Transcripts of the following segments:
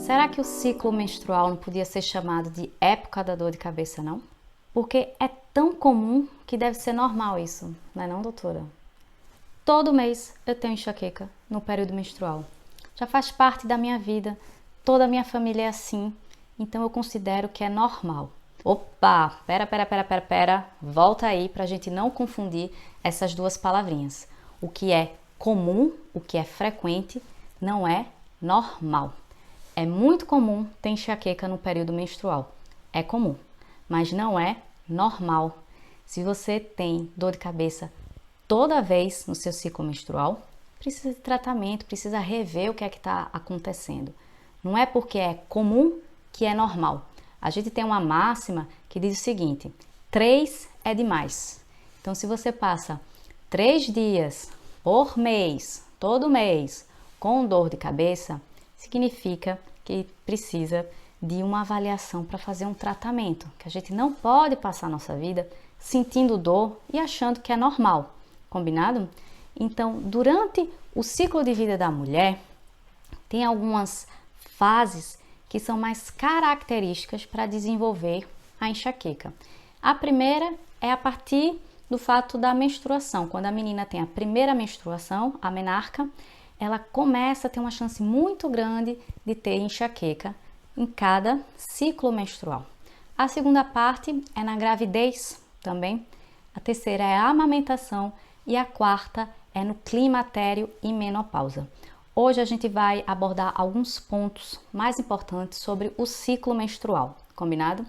Será que o ciclo menstrual não podia ser chamado de época da dor de cabeça, não? Porque é tão comum que deve ser normal isso, não é não, doutora? Todo mês eu tenho enxaqueca no período menstrual. Já faz parte da minha vida, toda a minha família é assim, então eu considero que é normal. Opa, pera, volta aí para a gente não confundir essas duas palavrinhas. O que é comum, o que é frequente, não é normal. É muito comum ter enxaqueca no período menstrual. É comum, mas não é normal. Se você tem dor de cabeça toda vez no seu ciclo menstrual, precisa de tratamento, precisa rever o que é que está acontecendo. Não é porque é comum que é normal. A gente tem uma máxima que diz o seguinte: 3 é demais. Então, se você passa 3 dias por mês, todo mês, com dor de cabeça, significa que precisa de uma avaliação para fazer um tratamento, que a gente não pode passar a nossa vida sentindo dor e achando que é normal, combinado? Então, durante o ciclo de vida da mulher, tem algumas fases que são mais características para desenvolver a enxaqueca. A primeira é a partir do fato da menstruação. Quando a menina tem a primeira menstruação, a menarca, ela começa a ter uma chance muito grande de ter enxaqueca em cada ciclo menstrual. A segunda parte é na gravidez também. A terceira é a amamentação e a quarta é no climatério e menopausa. Hoje a gente vai abordar alguns pontos mais importantes sobre o ciclo menstrual, combinado?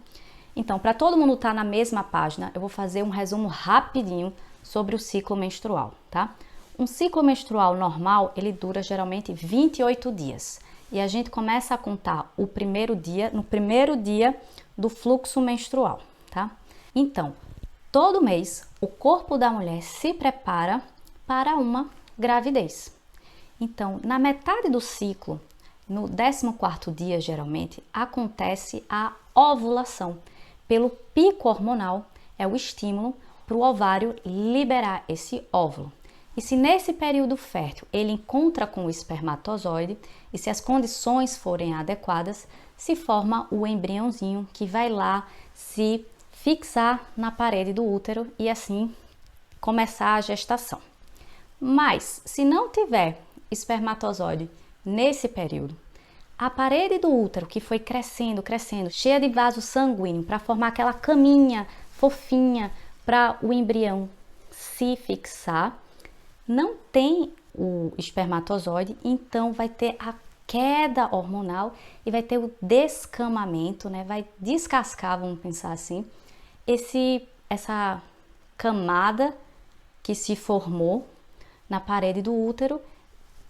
Então, para todo mundo estar na mesma página, eu vou fazer um resumo rapidinho sobre o ciclo menstrual, tá? Um ciclo menstrual normal, ele dura geralmente 28 dias. E a gente começa a contar o primeiro dia, no primeiro dia do fluxo menstrual, tá? Então, todo mês, o corpo da mulher se prepara para uma gravidez. Então, na metade do ciclo, no 14º dia, geralmente, acontece a ovulação. Pelo pico hormonal, é o estímulo para o ovário liberar esse óvulo. E se nesse período fértil ele encontra com o espermatozoide e se as condições forem adequadas, se forma o embriãozinho que vai lá se fixar na parede do útero e assim começar a gestação. Mas se não tiver espermatozoide nesse período, a parede do útero que foi crescendo, cheia de vaso sanguíneo para formar aquela caminha fofinha para o embrião se fixar, não tem o espermatozoide, então vai ter a queda hormonal e vai ter o descamamento, né? Vai descascar, vamos pensar assim, essa camada que se formou na parede do útero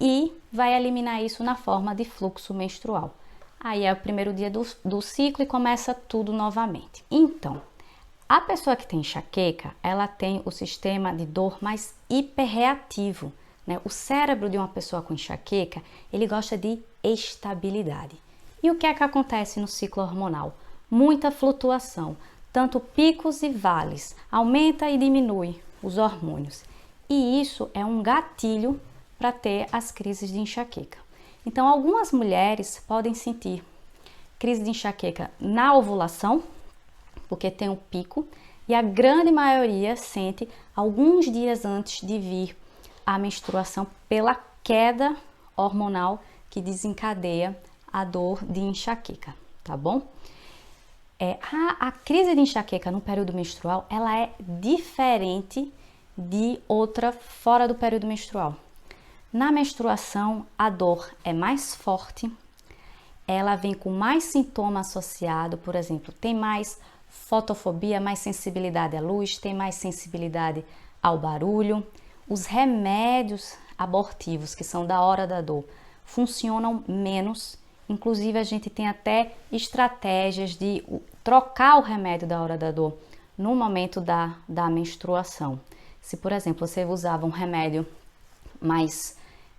e vai eliminar isso na forma de fluxo menstrual. Aí é o primeiro dia do ciclo e começa tudo novamente. Então, a pessoa que tem enxaqueca, ela tem o sistema de dor mais hiperreativo, né? O cérebro de uma pessoa com enxaqueca, ele gosta de estabilidade. E o que é que acontece no ciclo hormonal? Muita flutuação, tanto picos e vales, aumenta e diminui os hormônios. E isso é um gatilho para ter as crises de enxaqueca. Então, algumas mulheres podem sentir crise de enxaqueca na ovulação, porque tem um pico, e a grande maioria sente alguns dias antes de vir a menstruação pela queda hormonal que desencadeia a dor de enxaqueca, tá bom? A crise de enxaqueca no período menstrual, ela é diferente de outra fora do período menstrual. Na menstruação, a dor é mais forte, ela vem com mais sintoma associado, por exemplo, tem mais fotofobia, mais sensibilidade à luz, tem mais sensibilidade ao barulho. Os remédios abortivos, que são da hora da dor, funcionam menos. Inclusive, a gente tem até estratégias de trocar o remédio da hora da dor no momento da menstruação. Se, por exemplo, você usava um remédio mais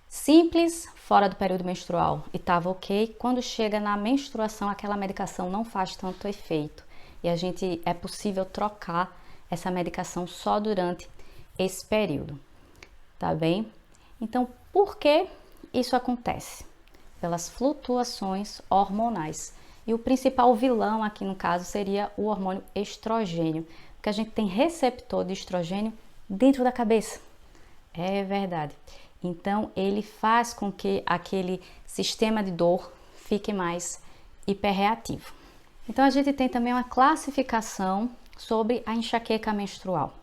simples fora do período menstrual e estava ok, quando chega na menstruação aquela medicação não faz tanto efeito e é possível trocar essa medicação só durante esse período, tá bem? Então, por que isso acontece? pelas flutuações hormonais. E o principal vilão aqui no caso seria o hormônio estrogênio, porque a gente tem receptor de estrogênio dentro da cabeça. É verdade. Então ele faz com que aquele sistema de dor fique mais hiperreativo. Então a gente tem também uma classificação sobre a enxaqueca menstrual.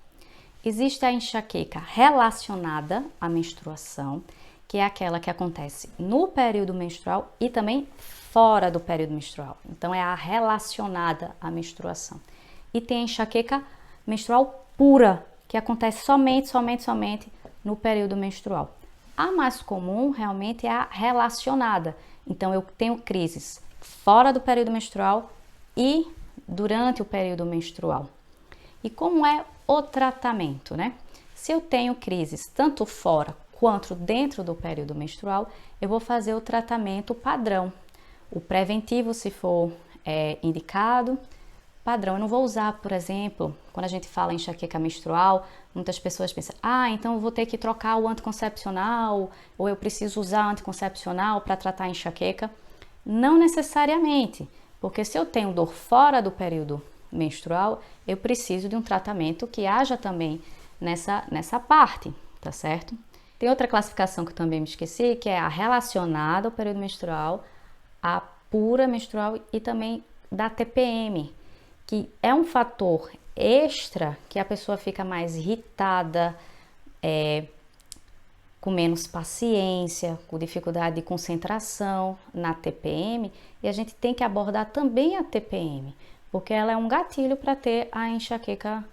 Existe a enxaqueca relacionada à menstruação, que é aquela que acontece no período menstrual e também fora do período menstrual. Então é a relacionada à menstruação. E tem a enxaqueca menstrual pura, que acontece somente no período menstrual. A mais comum realmente é a relacionada. Então eu tenho crises fora do período menstrual e durante o período menstrual. E como é o tratamento, né? Se eu tenho crises tanto fora quanto dentro do período menstrual, eu vou fazer o tratamento padrão. O preventivo, se for indicado, padrão. Eu não vou usar, por exemplo, quando a gente fala em enxaqueca menstrual, muitas pessoas pensam, então eu vou ter que trocar o anticoncepcional, ou eu preciso usar anticoncepcional para tratar a enxaqueca. Não necessariamente, porque se eu tenho dor fora do período menstrual, eu preciso de um tratamento que haja também nessa parte, tá certo? Tem outra classificação que eu também me esqueci, que é a relacionada ao período menstrual, a pura menstrual e também da TPM, que é um fator extra que a pessoa fica mais irritada, com menos paciência, com dificuldade de concentração na TPM, e a gente tem que abordar também a TPM, porque ela é um gatilho para ter a enxaqueca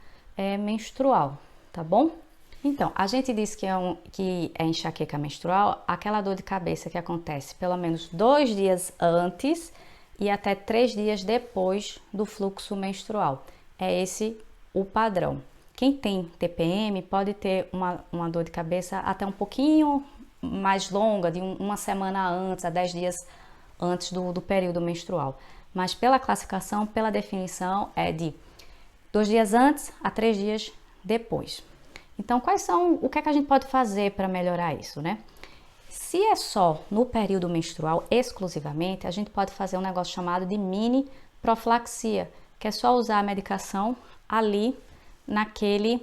menstrual, tá bom? Então, a gente diz que é enxaqueca menstrual, aquela dor de cabeça que acontece pelo menos 2 dias antes e até 3 dias depois do fluxo menstrual. É esse o padrão. Quem tem TPM pode ter uma dor de cabeça até um pouquinho mais longa, de uma semana antes, a 10 dias antes do período menstrual. Mas pela classificação, pela definição, é de 2 dias antes a 3 dias depois. Então, o que é que a gente pode fazer para melhorar isso, né? Se é só no período menstrual exclusivamente, a gente pode fazer um negócio chamado de mini profilaxia, que é só usar a medicação ali naquele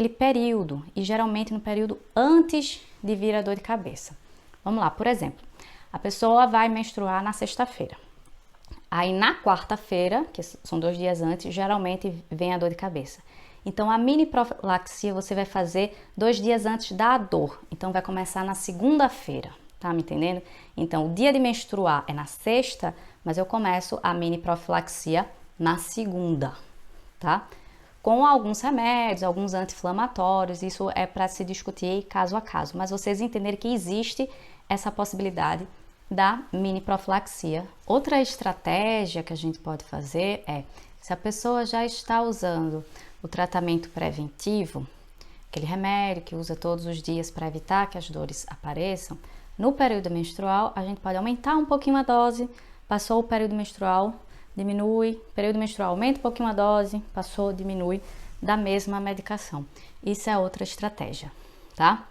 período, e geralmente no período antes de vir a dor de cabeça. Vamos lá, por exemplo, a pessoa vai menstruar na sexta-feira. Aí na quarta-feira, que são 2 dias antes, geralmente vem a dor de cabeça. Então a mini profilaxia você vai fazer 2 dias antes da dor. Então vai começar na segunda-feira, tá me entendendo? Então o dia de menstruar é na sexta, mas eu começo a mini profilaxia na segunda, tá? Com alguns remédios, alguns anti-inflamatórios, isso é para se discutir caso a caso, mas vocês entenderem que existe essa possibilidade da mini profilaxia. Outra estratégia que a gente pode fazer é, se a pessoa já está usando o tratamento preventivo, aquele remédio que usa todos os dias para evitar que as dores apareçam, no período menstrual a gente pode aumentar um pouquinho a dose, passou o período menstrual, diminui, período menstrual aumenta um pouquinho a dose, passou, diminui, da mesma medicação. Isso é outra estratégia, tá?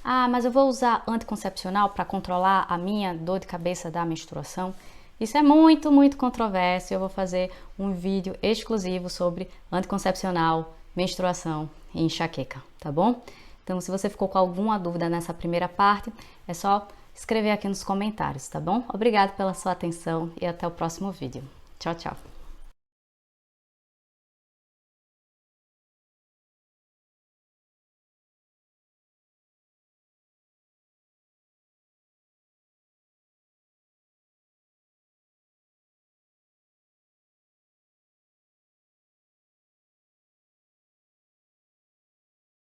Mas eu vou usar anticoncepcional para controlar a minha dor de cabeça da menstruação? Isso é muito, muito controverso. Eu vou fazer um vídeo exclusivo sobre anticoncepcional, menstruação e enxaqueca, tá bom? Então, se você ficou com alguma dúvida nessa primeira parte, é só escrever aqui nos comentários, tá bom? Obrigado pela sua atenção e até o próximo vídeo. Tchau, tchau!